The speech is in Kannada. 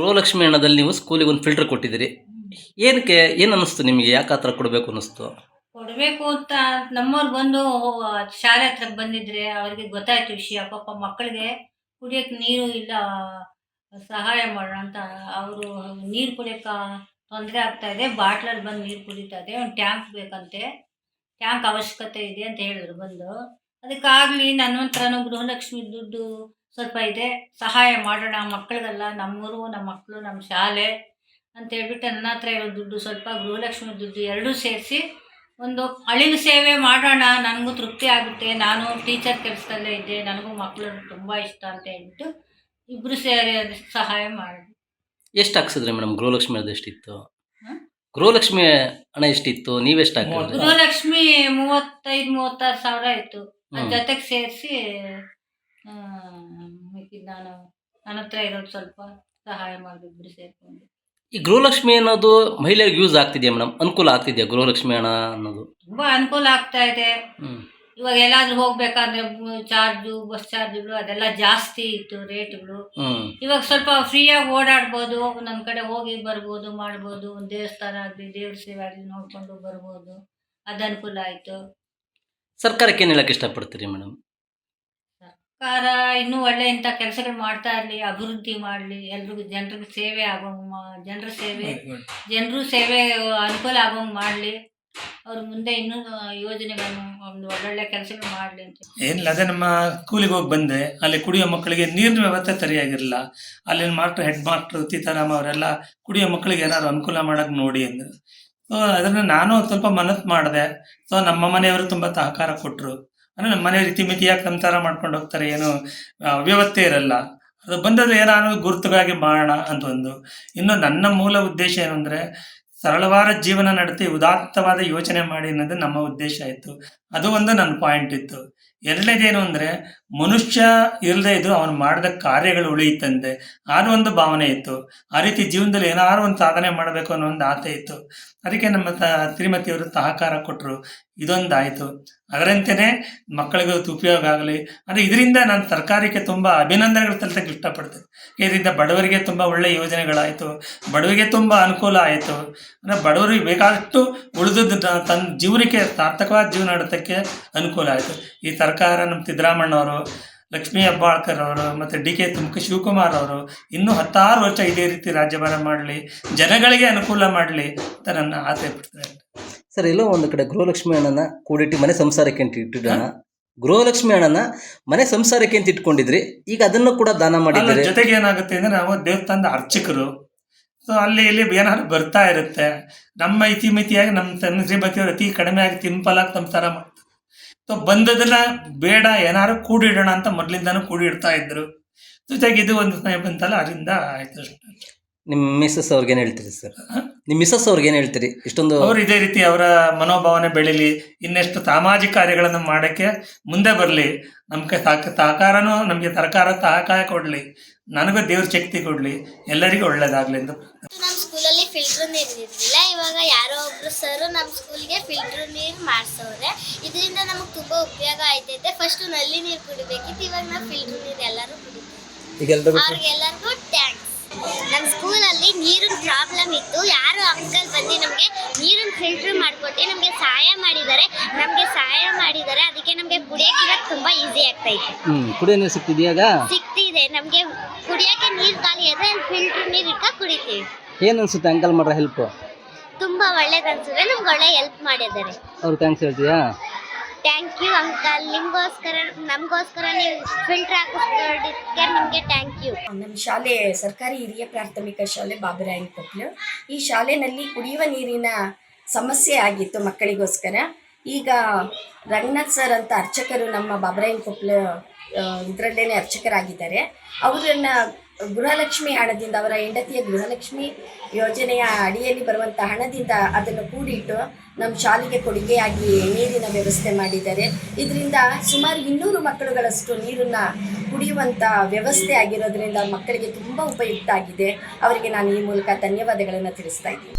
ಗೃಹಲಕ್ಷ್ಮಿ ಹಣದಲ್ಲಿ ನೀವು ಸ್ಕೂಲಿಗೆ ಒಂದು ಫಿಲ್ಟರ್ ಕೊಟ್ಟಿದ್ದೀರಿ. ಏನಕ್ಕೆ ಏನು ಅನ್ನಿಸ್ತು ನಿಮಗೆ? ಯಾಕೆ ಆ ಥರ ಕೊಡಬೇಕು ಅನ್ನಿಸ್ತು? ಕೊಡಬೇಕು ಅಂತ ನಮ್ಮವ್ರು ಬಂದು ಶಾಲೆ ಹತ್ರ ಬಂದಿದ್ರೆ ಅವ್ರಿಗೆ ಗೊತ್ತಾಯ್ತು ವಿಷಯ. ಪಾಪ ಮಕ್ಕಳಿಗೆ ಕುಡಿಯೋಕ್ಕೆ ನೀರು ಇಲ್ಲ, ಸಹಾಯ ಮಾಡೋಣ ಅಂತ ಅವರು ನೀರು ಕುಡಿಯೋಕ್ಕೆ ತೊಂದರೆ ಆಗ್ತಾ ಇದೆ. ಬಾಟ್ಲಲ್ಲಿ ಬಂದು ನೀರು ಕುಡಿತಾ ಇದೆ. ಒಂದು ಟ್ಯಾಂಕ್ ಬೇಕಂತೆ, ಟ್ಯಾಂಕ್ ಅವಶ್ಯಕತೆ ಇದೆ ಅಂತ ಹೇಳಿದ್ರು ಬಂದು. ಅದಕ್ಕಾಗಲಿ ನನ್ನ ಹತ್ರನೂ ಗೃಹಲಕ್ಷ್ಮಿ ದುಡ್ಡು ಸ್ವಲ್ಪ ಇದೆ, ಸಹಾಯ ಮಾಡೋಣ ಮಕ್ಕಳಿಗೆಲ್ಲ, ನಮ್ಮೂರು, ನಮ್ಮ ಮಕ್ಕಳು, ನಮ್ಮ ಶಾಲೆ ಅಂತ ಹೇಳ್ಬಿಟ್ಟು ನನ್ನ ಹತ್ರ ಇರೋ ದುಡ್ಡು ಸ್ವಲ್ಪ ಗೃಹಲಕ್ಷ್ಮಿ ದುಡ್ಡು ಎರಡೂ ಸೇರಿಸಿ ಒಂದು ಅಳಿಲು ಸೇವೆ ಮಾಡೋಣ, ನನಗೂ ತೃಪ್ತಿ ಆಗುತ್ತೆ. ನಾನು ಟೀಚರ್ ಕೆಲಸದಲ್ಲೇ ಇದ್ದೆ, ನನಗೂ ಮಕ್ಕಳು ತುಂಬ ಇಷ್ಟ ಅಂತ ಹೇಳ್ಬಿಟ್ಟು ಇಬ್ಬರು ಸೇರಿ ಸಹಾಯ ಮಾಡಿ. ಎಷ್ಟು ಹಾಕ್ಸಿದ್ರಿ ಮೇಡಮ್? ಗೃಹಲಕ್ಷ್ಮಿ ಅದು ಎಷ್ಟಿತ್ತು? ಗೃಹಲಕ್ಷ್ಮಿ ಹಣ ಎಷ್ಟಿತ್ತು? ನೀವೆಷ್ಟು ಹಾಕಿದ್ರಿ? ಗೃಹಲಕ್ಷ್ಮಿ 35-36 ಸಾವಿರ ಇತ್ತು. ಅದ್ರ ಜೊತೆಗೆ ಸೇರಿಸಿ ನಾನು ನನ್ನ ಹತ್ರ ಇರೋದು ಸ್ವಲ್ಪ ಸಹಾಯ ಮಾಡಿದ್ರು ಸೇರ್ಕೊಂಡು. ಈ ಗೃಹಲಕ್ಷ್ಮಿ ಅನ್ನೋದು ಮಹಿಳೆಯರಿಗೆ ಯೂಸ್ ಆಗ್ತಿದೆಯಾ ಮೇಡಮ್? ಅನುಕೂಲ ಆಗ್ತಿದೆಯಾ ಗೃಹಲಕ್ಷ್ಮಿ ಹಣ ಅನ್ನೋದು? ತುಂಬ ಅನುಕೂಲ ಆಗ್ತಾ ಇದೆ. ಇವಾಗ ಎಲ್ಲಾದ್ರೂ ಹೋಗ್ಬೇಕಾದ್ರೆ ಚಾರ್ಜು, ಬಸ್ ಚಾರ್ಜ್ಗಳು ಅದೆಲ್ಲ ಜಾಸ್ತಿ ಇತ್ತು ರೇಟ್ಗಳು. ಇವಾಗ ಸ್ವಲ್ಪ ಫ್ರೀಯಾಗಿ ಓಡಾಡ್ಬೋದು, ಒಂದೊಂದು ಕಡೆ ಹೋಗಿ ಬರ್ಬೋದು, ಮಾಡ್ಬೋದು. ಒಂದು ದೇವಸ್ಥಾನ ಆಗಲಿ, ದೇವ್ರ ಸೇವೆ ಆಗಲಿ ನೋಡ್ಕೊಂಡು ಬರ್ಬೋದು. ಅದು ಅನುಕೂಲ ಆಯಿತು. ಸರ್ಕಾರಕ್ಕೆ ಏನು ಹೇಳಕ್ಕೆ ಇಷ್ಟಪಡ್ತೀರಿ ಮೇಡಮ್? ಸರ್ಕಾರ ಇನ್ನೂ ಒಳ್ಳೆ ಇಂಥ ಕೆಲಸಗಳು ಮಾಡ್ತಾ ಇರಲಿ, ಅಭಿವೃದ್ಧಿ ಮಾಡಲಿ, ಎಲ್ರಿಗೂ ಜನರಿಗೆ ಸೇವೆ ಜನರು ಸೇವೆ ಅನುಕೂಲ ಆಗೋಂಗೆ ಮಾಡಲಿ. ಅವ್ರ ಮುಂದೆ ಇನ್ನೂ ಯೋಜನೆಗಳನ್ನು ಒಂದು ಒಳ್ಳೊಳ್ಳೆ ಕೆಲಸಗಳು ಮಾಡಲಿ ಅಂತ. ಏನಿಲ್ಲ, ಅದೇ ನಮ್ಮ ಸ್ಕೂಲಿಗೆ ಹೋಗಿ ಬಂದೆ, ಅಲ್ಲಿ ಕುಡಿಯೋ ಮಕ್ಕಳಿಗೆ ನೀರಿನ ವ್ಯವಸ್ಥೆ ಸರಿಯಾಗಿರಲಿಲ್ಲ. ಅಲ್ಲಿನ ಹೆಡ್ ಮಾಸ್ಟ್ರು ಸೀತಾರಾಮ್ ಅವರೆಲ್ಲ ಕುಡಿಯೋ ಮಕ್ಕಳಿಗೆ ಏನಾದ್ರು ಅನುಕೂಲ ಮಾಡೋಕ್ಕೆ ನೋಡಿ ಅಂದರು. ಸೊ ಅದನ್ನು ನಾನು ಸ್ವಲ್ಪ ಮನಸ್ಸು ಮಾಡಿದೆ. ಸೊ ನಮ್ಮ ಮನೆಯವರು ತುಂಬ ಸಹಕಾರ ಕೊಟ್ಟರು. ಅಂದರೆ ನಮ್ಮ ಮನೆಯವ್ರು ಇತಿಮಿತಿಯಾಗಿ ಸಂಸಾರ ಮಾಡ್ಕೊಂಡು ಹೋಗ್ತಾರೆ, ಏನು ಅವ್ಯವಸ್ಥೆ ಇರಲ್ಲ. ಅದು ಬಂದದ್ದು ಏನಾದ್ರು ಗುರುತುಗಾಗಿ ಮಾಡೋಣ ಅಂತ ಒಂದು. ಇನ್ನು ನನ್ನ ಮೂಲ ಉದ್ದೇಶ ಏನು ಅಂದರೆ, ಸರಳವಾದ ಜೀವನ ನಡೆಸಿ ಉದಾತ್ತವಾದ ಯೋಚನೆ ಮಾಡಿ ಅನ್ನೋದು ನಮ್ಮ ಉದ್ದೇಶ ಇತ್ತು. ಅದು ಒಂದು ನನ್ನ ಪಾಯಿಂಟ್ ಇತ್ತು. ಎರಡನೇದೇನು ಅಂದರೆ, ಮನುಷ್ಯ ಇಲ್ಲದೆ ಇದ್ದು ಅವನು ಮಾಡಿದ ಕಾರ್ಯಗಳು ಉಳಿಯುತ್ತಂತೆ, ಅದು ಒಂದು ಭಾವನೆ ಇತ್ತು. ಆ ರೀತಿ ಜೀವನದಲ್ಲಿ ಏನಾದ್ರು ಒಂದು ಸಾಧನೆ ಮಾಡಬೇಕು ಅನ್ನೋ ಒಂದು ಆಸೆ ಇತ್ತು. ಅದಕ್ಕೆ ನಮ್ಮ ಶ್ರೀಮತಿಯವರು ಸಹಕಾರ ಕೊಟ್ಟರು. ಇದೊಂದು ಆಯಿತು. ಅದರಂತೆಯೇ ಮಕ್ಕಳಿಗೆ ಉಪಯೋಗ ಆಗಲಿ, ಅಂದರೆ ಇದರಿಂದ ನಾನು ಸರ್ಕಾರಕ್ಕೆ ತುಂಬ ಅಭಿನಂದನೆಗಳು ಸಲ್ಲಿಸೋಕ್ಕೆ ಇಷ್ಟಪಡ್ತೇನೆ. ಇದರಿಂದ ಬಡವರಿಗೆ ತುಂಬ ಒಳ್ಳೆಯ ಯೋಜನೆಗಳಾಯಿತು, ಬಡವರಿಗೆ ತುಂಬ ಅನುಕೂಲ ಆಯಿತು. ಅಂದರೆ ಬಡವರಿಗೆ ಬೇಕಾದಷ್ಟು ಉಳಿದದ್ದು ತನ್ನ ಜೀವನಕ್ಕೆ ಸಾರ್ಥಕವಾದ ಜೀವನ ನಡೆಸೋಕ್ಕೆ ಅನುಕೂಲ ಆಯಿತು. ಈ ಸರ್ಕಾರ ನಮ್ಮ ಸಿದ್ದರಾಮಣ್ಣವರು, ಲಕ್ಷ್ಮೀ ಹೆಬ್ಬಾಳ್ಕರ್ ಅವರು ಮತ್ತು ಡಿ.ಕೆ. ಶಿವಕುಮಾರ್ ಅವರು ಇನ್ನೂ 16 ವರ್ಷ ಇದೇ ರೀತಿ ರಾಜ್ಯಭಾರ ಮಾಡಲಿ, ಜನಗಳಿಗೆ ಅನುಕೂಲ ಮಾಡಲಿ ಅಂತ ನನ್ನ ಆಸೆ ಪಡ್ತೇನೆ. ಸರ್, ಎಲ್ಲೋ ಒಂದು ಕಡೆ ಗೃಹಲಕ್ಷ್ಮಿ ಹಣನ ಕೂಡಿಟ್ಟು ಮನೆ ಸಂಸಾರಕ್ಕೆ ಅಂತ ಇಟ್ಟಿಡೋಣ. ಗೃಹಲಕ್ಷ್ಮಿ ಹಣನ ಮನೆ ಸಂಸಾರಕ್ಕೆ ಅಂತ ಇಟ್ಕೊಂಡಿದ್ರಿ, ಈಗ ಅದನ್ನು ಕೂಡ ದಾನ ಮಾಡಿದ್ರೆ ಜೊತೆಗೆ ಏನಾಗುತ್ತೆ ಅಂದರೆ, ನಾವು ದೇವಸ್ಥಾನದ ಅರ್ಚಕರು. ಸೊ ಅಲ್ಲಿ ಇಲ್ಲಿ ಏನಾದ್ರು ಬರ್ತಾ ಇರುತ್ತೆ. ನಮ್ಮ ಇತಿಮಿತಿಯಾಗಿ ನಮ್ಮ ಶ್ರೀಮತಿಯವರು ಅತಿ ಕಡಿಮೆ ಆಗಿ ಸಿಂಪಲಾಗಿ ಸಂಸಾರ ಮಾಡ್ತಾರೆ. ಸೊ ಬಂದದನ್ನ ಬೇಡ ಏನಾದ್ರು ಕೂಡಿಡೋಣ ಅಂತ ಮೊದಲಿಂದಾನು ಕೂಡಿಡ್ತಾ ಇದ್ರು. ಜೊತೆಗೆ ಇದು ಒಂದು ಸಮಯ ಬಂತಲ್ಲ, ಅದರಿಂದ ಆಯ್ತು ಅಷ್ಟೇ. ನಿಮ್ಮ ಮಿಸ್ಸಸ್ ಅವ್ರಿಗೇನು ಹೇಳ್ತೀರಿ ಸರ್? ನಿಮ್ಮ ಮಿಸ್ಸಸ್ ಅವ್ರಿಗೇನು ಹೇಳ್ತೀರಿ? ಇಷ್ಟೊಂದು ಅವ್ರು ಇದೇ ರೀತಿ ಅವರ ಮನೋಭಾವನೆ ಬೆಳೀಲಿ, ಇನ್ನೆಷ್ಟು ಸಾಮಾಜಿಕ ಕಾರ್ಯಗಳನ್ನು ಮಾಡೋಕ್ಕೆ ಮುಂದೆ ಬರಲಿ. ನಮಗೆ ಸಹಕಾರನೂ, ನಮಗೆ ಸರ್ಕಾರ ಸಹಕಾರ ಕೊಡಲಿ, ನನಗೂ ದೇವ್ರ ಶಕ್ತಿ ಕೊಡಲಿ, ಎಲ್ಲರಿಗೂ ಒಳ್ಳೇದಾಗಲಿ ಅಂತ. ನಮ್ಮ ಸ್ಕೂಲಲ್ಲಿ ಫಿಲ್ಟರ್ ನೀರು ಇರಲಿಲ್ಲ. ಇವಾಗ ಯಾರೋ ಒಬ್ರು ಸರ್ ನಮ್ಮ ಸ್ಕೂಲ್ಗೆ ಫಿಲ್ಟರ್ ನೀರು ಮಾಡಿಸೋರೆ. ಇದರಿಂದ ನಮಗೆ ತುಂಬ ಉಪಯೋಗ ಆಯ್ತೈತೆ. ಫಸ್ಟು ನಲ್ಲಿ ನೀರು ಕುಡಿಬೇಕಿತ್ತು, ಇವಾಗ ನಾವು ಫಿಲ್ಟರ್ ನೀರು ಎಲ್ಲರೂ ಕುಡಿತೀವಿ. ಅವ್ರಿಗೆಲ್ಲರಿಗೂ ಥ್ಯಾಂಕ್ಸ್. ನಮ್ಮ ಸ್ಕೂಲಲ್ಲಿ ನೀರಿನ ಪ್ರಾಬ್ಲಮ್ ಇತ್ತು. ಯಾರು ಅಂಕಲ್ ಬಂದು ನಮಗೆ ನೀರನ್ನು ಫಿಲ್ಟರ್ ಮಾಡಿಕೊಟ್ಟು ನಮಗೆ ಸಹಾಯ ಮಾಡಿದ್ದಾರೆ. ಅದಕ್ಕೆ ನಮಗೆ ಕುಡಿಯೋಕೆ ಇವಾಗ ತುಂಬ ಈಸಿ ಆಗ್ತೈತೆ. ಕುಡಿಯೋ ನೀರು ಸಿಗ್ತಿದೆಯಾಗ? ಸಿಗ್ತಿದೆ. ನಮಗೆ ಕುಡಿಯೋಕೆ ನೀರು ಖಾಲಿ ಆದರೆ ಫಿಲ್ಟರ್ ನೀರು ಇಟ್ಕೊಂಡು ಕುಡಿತೀವಿ. ಏನು ಅನ್ಸುತ್ತೆ ಅಂಕಲ್ ಮಾಡ್ರ ಹೆಲ್ಪ್? ತುಂಬ ಒಳ್ಳೇದು ಅನ್ಸುತ್ತೆ. ನಮ್ಗೆ ಒಳ್ಳೆ ಹೆಲ್ಪ್ ಮಾಡಿದ್ದಾರೆ. ಅವ್ರು ಥ್ಯಾಂಕ್ಸ್ ಹೇಳ್ತೀಯಾ? ಥ್ಯಾಂಕ್ ಯು ಅಂಕಲ್, ನಮಗೋಸ್ಕರ ನೀವು ಫಿಲ್ಟರ್ ಹಾಕಿಸ್ಕೊಡೋದಕ್ಕೆ ನಿಮಗೆ ಥ್ಯಾಂಕ್ ಯು. ನಮ್ಮ ಶಾಲೆ ಸರ್ಕಾರಿ ಹಿರಿಯ ಪ್ರಾಥಮಿಕ ಶಾಲೆ ಬಾಬುರಾಯನಕೊಪ್ಲು. ಈ ಶಾಲೆಯಲ್ಲಿ ಕುಡಿಯುವ ನೀರಿನ ಸಮಸ್ಯೆ ಆಗಿತ್ತು ಮಕ್ಕಳಿಗೋಸ್ಕರ. ಈಗ ರಂಗನಾಥ್ ಸರ್ ಅಂತ ಅರ್ಚಕರು ನಮ್ಮ ಬಾಬುರಾಯನಕೊಪ್ಲು ಇದರಲ್ಲೇ ಅರ್ಚಕರಾಗಿದ್ದಾರೆ. ಅವರನ್ನು ಗೃಹಲಕ್ಷ್ಮಿ ಹಣದಿಂದ, ಅವರ ಹೆಂಡತಿಯ ಗೃಹಲಕ್ಷ್ಮಿ ಯೋಜನೆಯ ಅಡಿಯಲ್ಲಿ ಬರುವಂಥ ಹಣದಿಂದ ಅದನ್ನು ಕೂಡಿಟ್ಟು ನಮ್ಮ ಶಾಲೆಗೆ ಕೊಡುಗೆಯಾಗಿ ನೀರಿನ ವ್ಯವಸ್ಥೆ ಮಾಡಿದ್ದಾರೆ. ಇದರಿಂದ ಸುಮಾರು 200 ಮಕ್ಕಳುಗಳಷ್ಟು ನೀರನ್ನು ಕುಡಿಯುವಂಥ ವ್ಯವಸ್ಥೆ ಆಗಿರೋದ್ರಿಂದ ಮಕ್ಕಳಿಗೆ ತುಂಬ ಉಪಯುಕ್ತ ಆಗಿದೆ. ಅವರಿಗೆ ನಾನು ಈ ಮೂಲಕ ಧನ್ಯವಾದಗಳನ್ನು ತಿಳಿಸ್ತಾ ಇದ್ದೀನಿ.